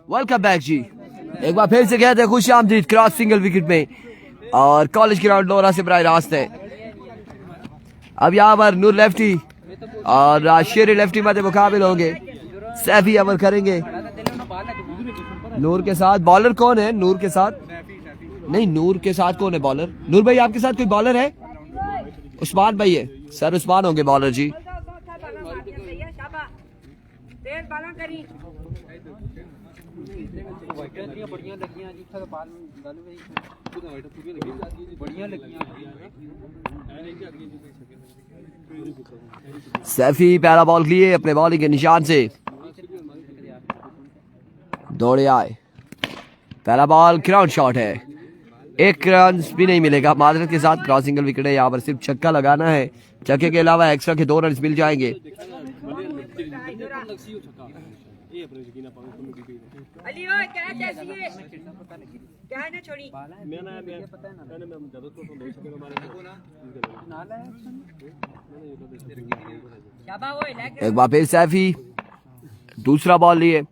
Welcome back जी। एक बार फिर से कहते हैं खुश आमदीद क्रॉस सिंगल विकेट में और कॉलेज ग्राउंड लोरा से बराह रास्त है। अब यहाँ पर नूर लेफ्टी और शेर लेफ्टी में मुकाबिल होंगे। सैफी अमल करेंगे नूर के साथ। बॉलर कौन है नूर के साथ? नहीं, नूर के साथ कौन है बॉलर? नूर भाई आपके साथ कोई बॉलर है? उस्मान भाई है सर, उस्मान होंगे बॉलर जी। सैफी पहला बॉल लिए अपने बॉलिंग के निशान से दौड़े आए। पहला बॉल ग्राउंड शॉट है, एक रन भी नहीं मिलेगा माजरत के साथ। क्रॉस सिंगल विकेट है, यहाँ पर सिर्फ छक्का लगाना है। छक्के के अलावा एक्स्ट्रा के 2 रन मिल जाएंगे। एक बार फिर सैफी दूसरा बॉल लिए।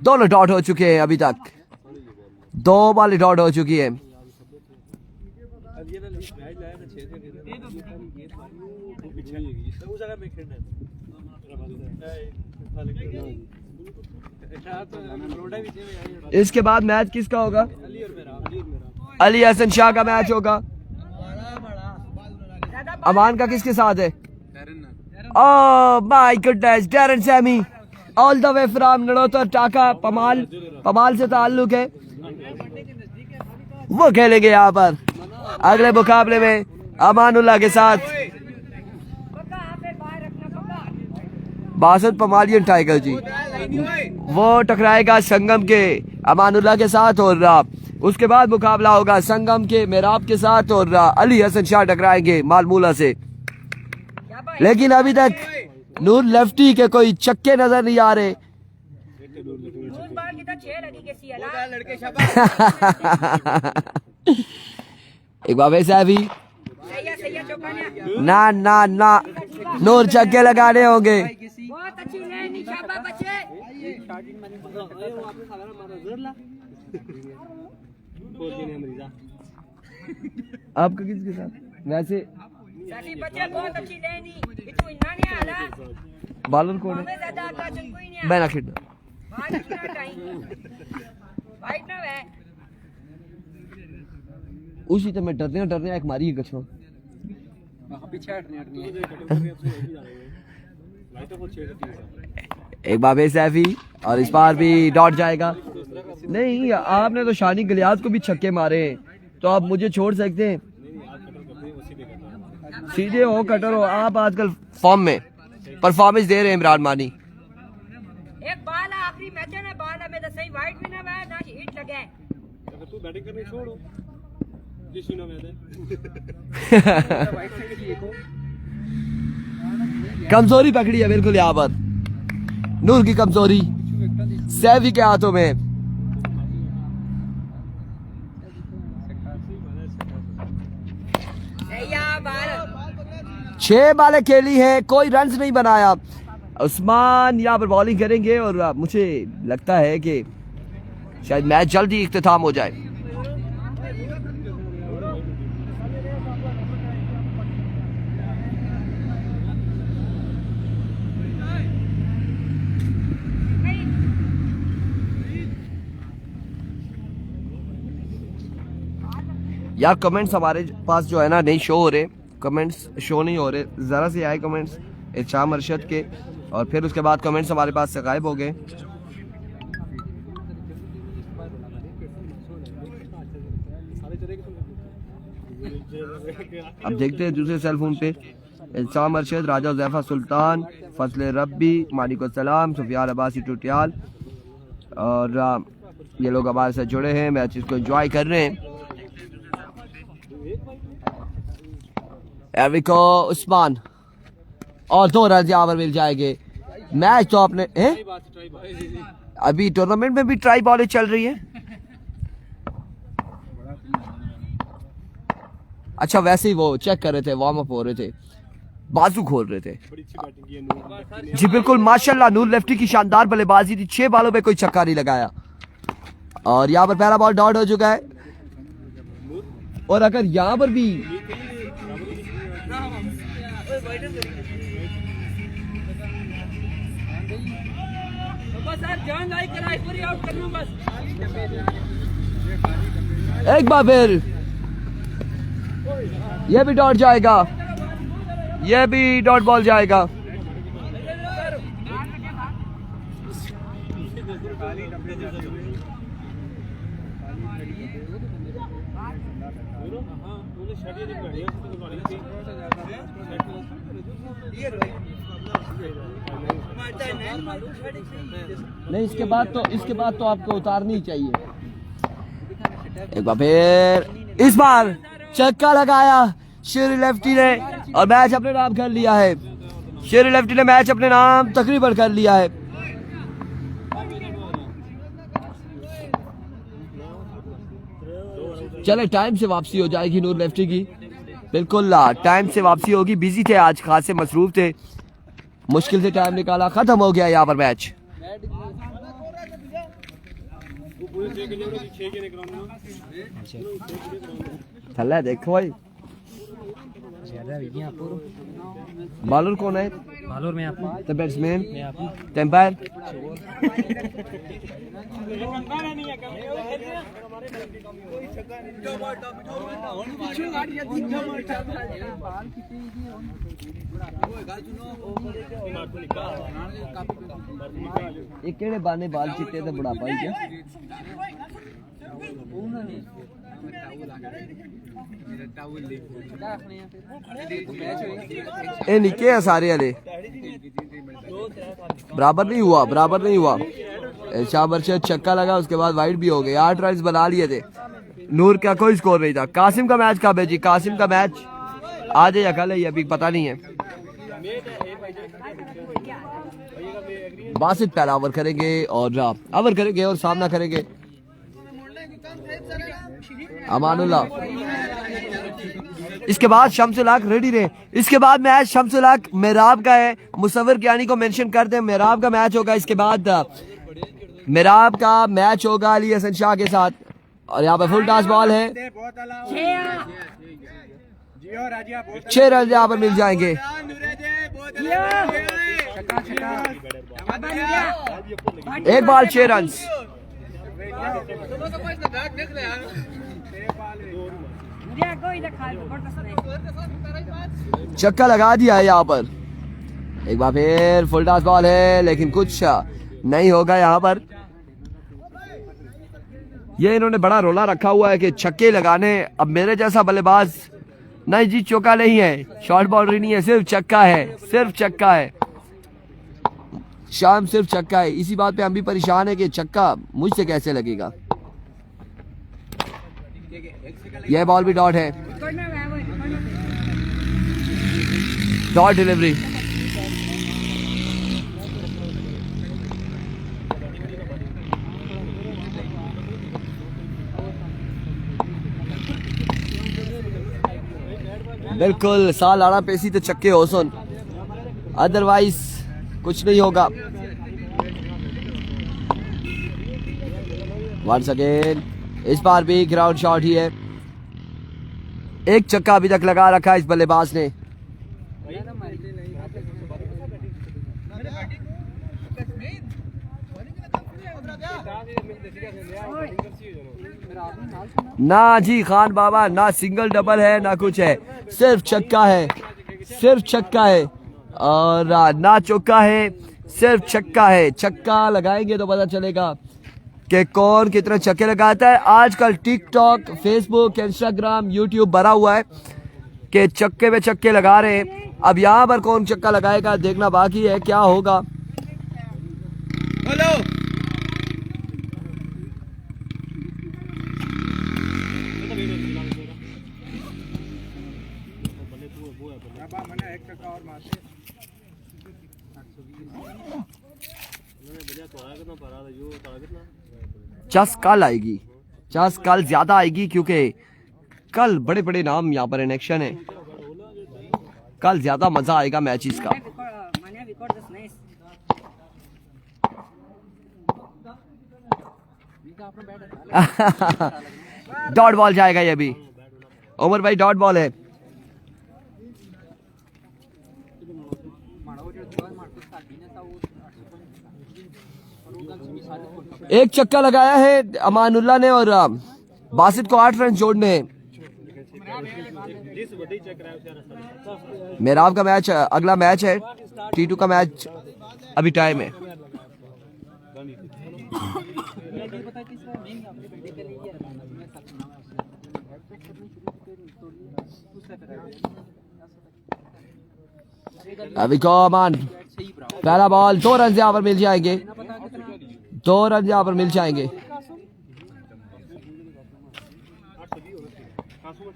दोनों डॉट हो चुके हैं, अभी तक 2 बॉल डॉट हो चुकी है। इसके बाद मैच किसका होगा? अली हसन शाह का मैच होगा। अमान का किसके साथ है? Oh my goodness, Darren Sammy all the way from नड़ोतर टाका। पमाल से ताल्लुक है, वो खेलेंगे यहाँ पर अगले मुकाबले में अमानुल्लाह के साथ। बासत पमालियन टाइगर जी, वो टकराएगा संगम के अमानुल्लाह के साथ और उसके बाद मुकाबला होगा संगम के मेराब के साथ और अली हसन शाह टकराएंगे मालमूला से। लेकिन अभी तक नूर लेफ्टी के कोई छक्के नजर नहीं आ रहे। एक बार वैसे अभी ना ना ना नूर छक्के लगाने होंगे। आपका किसके साथ? वैसे बालर कौन है? मैं ना खेलना। उसी तो मैं डरने एक मारी कछो। एक बाबे सैफी और इस बार भी डॉट जाएगा। नहीं, आपने तो शानी गलियाज को भी छक्के मारे हैं, तो आप मुझे छोड़ सकते हैं। सीधे हो कटर हो, आप आजकल फॉर्म में परफॉर्मेंस दे रहे हैं इमरान मानी। एक बाल आखिरी मैच है ना, बाल में तो सही वाइट भी ना है ना हिट लगे। अगर तू बैटिंग करने छोड़ो जिस ना मैं कमजोरी पकड़ी है बिल्कुल यहाँ पर नूर की कमजोरी सैफी के हाथों में। 6 बालें खेली हैं, कोई रन्स नहीं बनाया। उस्मान यहाँ पर बॉलिंग करेंगे और मुझे लगता है कि शायद मैच जल्दी इख्तिताम हो जाए। यार कमेंट्स हमारे पास जो है ना नहीं शो हो रहे, कमेंट्स शो नहीं हो रहे। ज़रा से आए कमेंट्स इरशाम अरशद के और फिर उसके बाद कमेंट्स हमारे पास से गायब हो गए। अब देखते हैं दूसरे सेल फोन पे इरशाम अरशद, राजा ज़ैफ़ा सुल्तान, फजल रब्बी, मालिक सलाम, सुफियान अब्बासी टुटियाल और ये लोग हमारे साथ जुड़े हैं, मैचेस को एंजॉय कर रहे हैं। एरिको उस्मान और 2 रन यहाँ पर मिल जाएंगे। मैच तो आपने अभी टूर्नामेंट में भी ट्राई बॉलें चल रही है। अच्छा वैसे ही वो चेक कर रहे थे, वार्म अप हो रहे थे। बाजू खोल रहे थे। जी बिल्कुल माशाल्लाह, नूर लेफ्टी की शानदार बल्लेबाजी थी, 6 बॉलों पे कोई छक्का नहीं लगाया। और यहाँ पर पहला बॉल डॉट हो चुका है। और अगर यहाँ पर भी एक बार फिर ये भी डॉट जाएगा, ये भी डॉट बॉल जाएगा। नहीं, इसके बाद तो आपको उतारनी ही चाहिए। एक बार फिर इस बार छक्का लगाया शेर लेफ्टी ने और मैच अपने नाम कर लिया है। शेर लेफ्टी ने मैच अपने नाम तकरीबन कर लिया है। चले, टाइम से वापसी हो जाएगी नूर लेफ्टी की। बिल्कुल टाइम से वापसी होगी। बिजी थे आज, खासे मसरूफ थे, मुश्किल से टाइम निकाला, खत्म हो गया यहाँ पर मैच। थल्ला देखो भाई, बॉलर कौन है? बॉलर में आपको, द बैट्समैन, टेम्पर। ये केड़े बाने बाल चिट्टे ते बुढ़ापा ही क्या? ए निके हैं सारे वाले, बराबर नहीं हुआ। शाबाश, छक्का लगा, उसके बाद वाइड भी हो गए। 8 रन बना लिए थे। नूर का कोई स्कोर नहीं था। कासिम का मैच कब है जी? कासिम का मैच आज है या कल है, अभी पता नहीं है। बासित पहला ओवर करेंगे और सामना करेंगे अमानुल्लाह। इसके बाद शमसुल हक रेडी रहे। इसके बाद मैच शमसुल हक मेहराब का है। मुसव्विर कियानी को मेंशन कर दें, मेहराब का मैच होगा। इसके बाद मेहराब का मैच होगा अली हसन शाह के साथ। और यहाँ पे फुल टॉस बॉल है, 6 रन यहाँ पर मिल जाएंगे। एक बॉल 6 रन। छक्का लगा दिया है यहाँ पर। एक बार फिर फुल टॉस बॉल है, लेकिन कुछ नहीं होगा यहाँ पर। ये इन्होंने बड़ा रोला रखा हुआ है कि छक्के लगाने। अब मेरे जैसा बल्लेबाज नहीं जी, चौका नहीं है, शॉर्ट बाउंड्री नहीं है, सिर्फ छक्का है। शाम सिर्फ छक्का है। इसी बात पे हम भी परेशान है कि छक्का मुझसे कैसे लगेगा। यह बॉल भी डॉट है, डॉट डिलीवरी। बिल्कुल साल आना पेसी तो छक्के हो सुन, अदरवाइज कुछ नहीं होगा। वंस अगेन, इस बार भी ग्राउंड शॉट ही है। एक छक्का अभी तक लगा रखा है इस बल्लेबाज ने। ना जी खान बाबा, ना सिंगल डबल है ना कुछ है, सिर्फ छक्का है और ना चौका है, सिर्फ छक्का है। छक्का लगाएंगे तो पता चलेगा कि कौन कितने छक्के लगाता है। आजकल टिकटॉक, फेसबुक, इंस्टाग्राम, यूट्यूब भरा हुआ है कि छक्के पे छक्के लगा रहे हैं। अब यहाँ पर कौन छक्का लगाएगा देखना बाकी है, क्या होगा। हेलो चस कल ज्यादा आएगी क्योंकि कल बड़े बड़े नाम यहाँ पर इनेक्शन है। कल ज्यादा मजा आएगा मैचेस का। डॉट बॉल जाएगा ये भी। उमर भाई डॉट बॉल है। एक छक्का लगाया है अमानुल्लाह ने और बासित को 8 रन जोड़ने हैं। मेराब का मैच अगला मैच है, T2 का मैच अभी टाइम है। अभी को अमान पहला बॉल, 2 रन यहाँ पर मिल जाएंगे, 2 रन यहाँ पर मिल जाएंगे।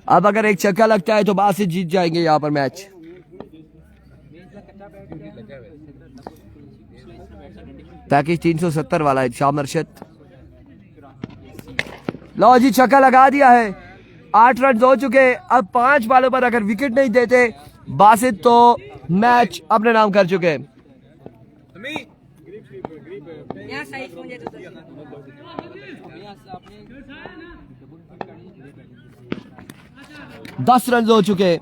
अब अगर एक छक्का लगता है तो बासित जीत जाएंगे यहाँ पर मैच। पैकेज 370 वाला है शाम अरशद। लो जी छक्का लगा दिया है, 8 रन हो चुके। अब 5 बालों पर अगर विकेट नहीं देते बासित तो मैच अपने नाम कर चुके। 10 रन हो चुके।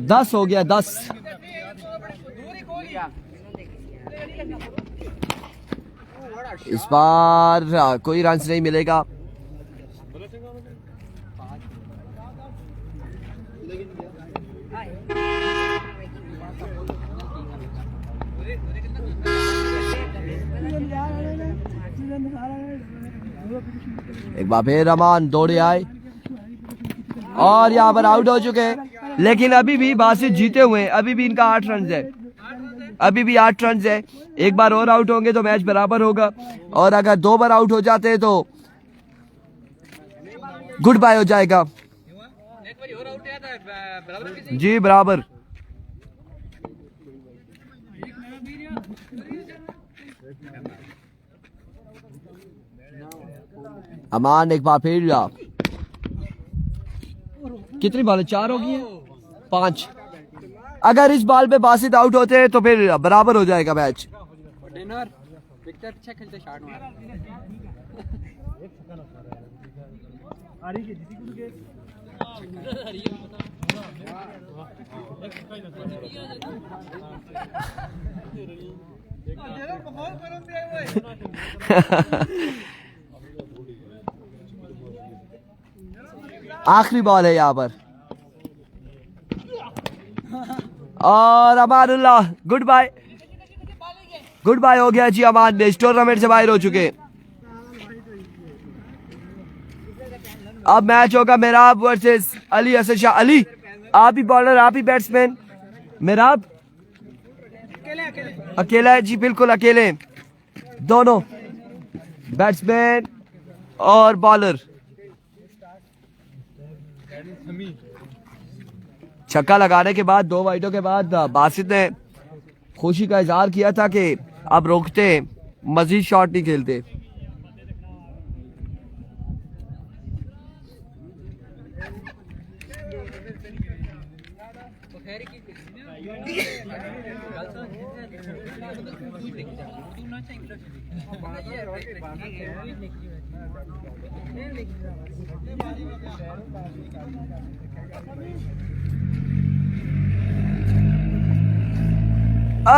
दस हो गया, 10। इस बार कोई रन नहीं मिलेगा। एक बार फिर रमान दौड़े आए और यहाँ पर आउट हो चुके हैं, लेकिन अभी भी बासित जीते हुए हैं। अभी भी इनका 8 रन है, अभी भी 8 रन है। एक बार और आउट होंगे तो मैच बराबर होगा, और अगर 2 बार आउट हो जाते हैं तो गुड बाय हो जाएगा। जी बराबर। अमान एक बार फिर कितनी बॉल, 4 होगी है, 5। अगर इस बॉल पे बासित आउट होते हैं तो फिर बराबर हो जाएगा मैच। आखिरी बॉल है यहाँ पर और Amanullah goodbye. Goodbye हो गया जी। अमान इस टूर्नामेंट से बाहर हो चुके। अब मैच होगा मेराब वर्सेस अली असद शाह। अली आप ही बॉलर, आप ही बैट्समैन। मेराब अकेला है जी, बिल्कुल अकेले, दोनों बैट्समैन और बॉलर। छक्का लगाने के बाद 2 वाइडों के बाद बासित ने खुशी का इजहार किया था कि अब रोकते, मजीद शॉट नहीं खेलते।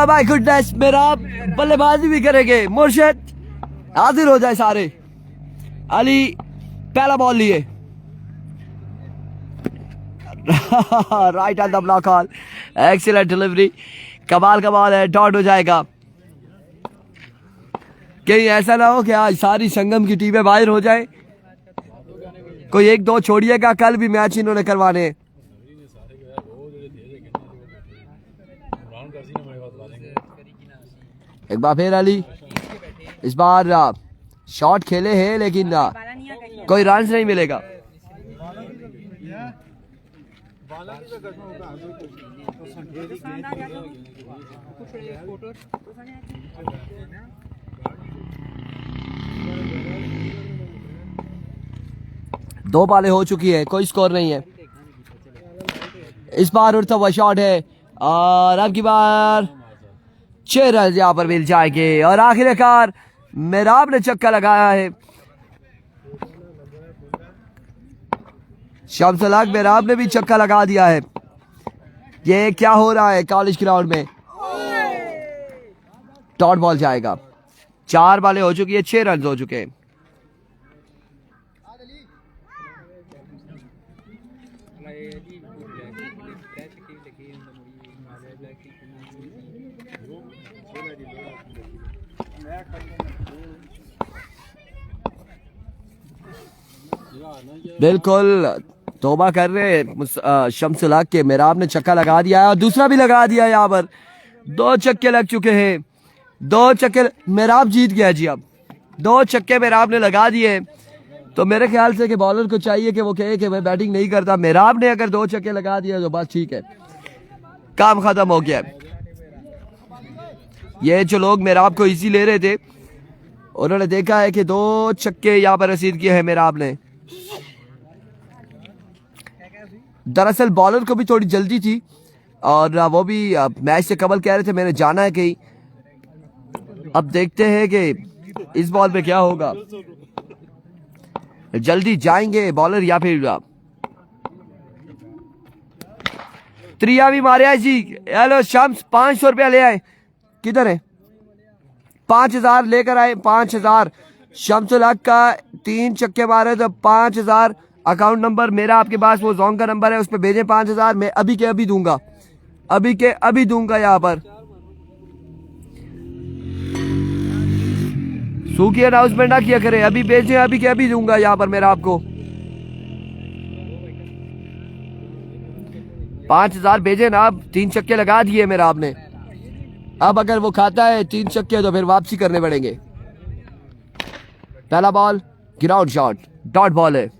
माय गुडनेस, मेरा बल्लेबाजी भी करेंगे। मुर्शिद हाजिर हो जाए सारे। अली पहला बॉल लिए, right on the block all, excellent delivery, कमाल का बॉल है, डॉट हो जाएगा। कहीं ऐसा ना हो कि आज सारी संगम की टीमें बाहर हो जाए, कोई 1-2 छोड़िएगा, कल भी मैच इन्होंने करवाने। एक बार फिर अली, इस बार शॉट खेले हैं लेकिन कोई रन नहीं मिलेगा। 2 बॉलें हो चुकी है, कोई स्कोर नहीं है। इस बार उड़ता हुआ शॉट है और अब की बार 6 रन यहाँ पर मिल जाएंगे और आखिरकार मेराब ने छक्का लगाया है। शम्सुल हक मेराब ने भी छक्का लगा दिया है। ये क्या हो रहा है कॉलेज ग्राउंड में? डॉट बॉल जाएगा। 4 बॉलें हो चुकी है, 6 रन हो चुके हैं। बिल्कुल तौबा कर रहे शम्सुल हक के, मेराब ने छक्का लगा दिया है और दूसरा भी लगा दिया। यहाँ पर 2 छक्के लग चुके हैं। 2 छक्के मेराब जीत गया जी। अब 2 छक्के मेराब ने लगा दिए, तो मेरे ख्याल से कि बॉलर को चाहिए कि वो कहे कि मैं बैटिंग नहीं करता। मेराब ने अगर 2 छक्के लगा दिया तो बस ठीक है, काम खत्म हो गया। ये जो लोग मेराब को इजी ले रहे थे, उन्होंने देखा है कि 2 छक्के यहाँ पर रसीद किए हैं मेराब ने। दरअसल बॉलर को भी थोड़ी जल्दी थी और वो भी मैच से कबल कह रहे थे मैंने जाना है कहीं। अब देखते हैं कि इस बॉल पे क्या होगा, जल्दी जाएंगे बॉलर या फिर त्रिया भी मारे आए जी। हेलो शम्स, 500 रुपया ले आए। किधर है? 5000 लेकर आए। 5000 शम्सुल हक का 3 छक्के मारे तो 5000 अकाउंट नंबर मेरा आपके पास वो जोंग का नंबर है, उस पर भेजें 5000। मैं अभी के अभी दूंगा, अभी के अभी दूंगा। यहाँ पर सूखी अनाउंसमेंट ना किया करें, अभी भेजें, अभी के अभी दूंगा यहाँ पर मेरा आपको 5000 भेजे ना। अब 3 छक्के लगा दिए मेरा आपने। अब अगर वो खाता है 3 छक्के तो फिर वापसी करने पड़ेंगे। पहला ball ground shot, dot ball है।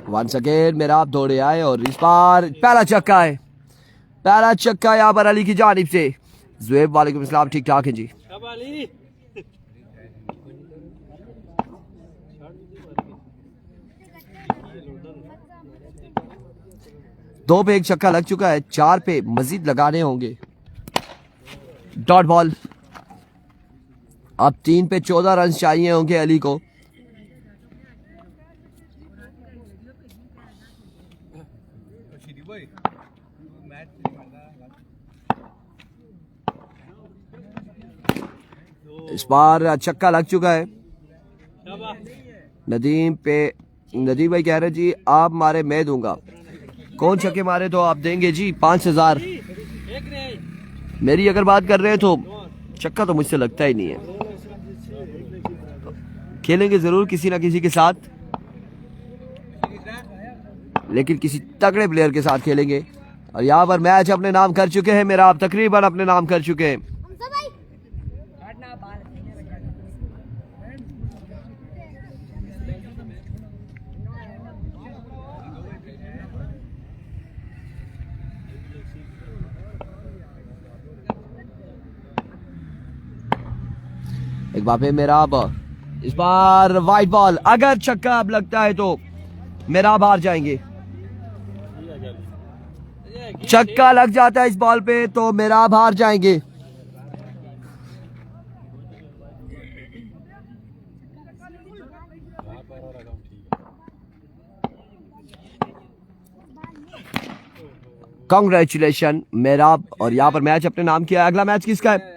वंस अगेन मेरा आप दौड़े आए और इस बार पहला छक्का है। पहला छक्का यहाँ पर अली की जानिब से। जुएब वालेकुम सलाम, ठीक ठाक है जी। 2 पे 1 छक्का लग चुका है, 4 पे मजीद लगाने होंगे। Dot ball. अब 3 पे 14 रन चाहिए होंगे अली को। इस बार छक्का लग चुका है। नदीम भाई कह रहे जी आप मारे मैं दूंगा। कौन छक्के मारे तो आप देंगे जी 5000। मेरी अगर बात कर रहे हैं तो छक्का तो मुझसे लगता ही नहीं है। खेलेंगे जरूर किसी ना किसी के साथ, लेकिन किसी तगड़े प्लेयर के साथ खेलेंगे। और यहाँ पर मैच अपने नाम कर चुके हैं, मेरा आप तकरीबन अपने नाम कर चुके हैं। एक बार मेरा अब इस बार वाइट बॉल। अगर छक्का अब लगता है तो मेरा बाहर जाएंगे। छक्का लग जाता है इस बॉल पे तो मेरा बाहर जाएंगे। कांग्रेचुलेशन मेरा। और यहाँ पर मैच अपने नाम किया। अगला मैच किसका है?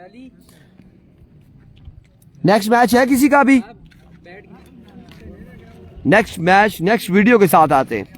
नेक्स्ट मैच है किसी का भी? नेक्स्ट मैच नेक्स्ट वीडियो के साथ आते हैं।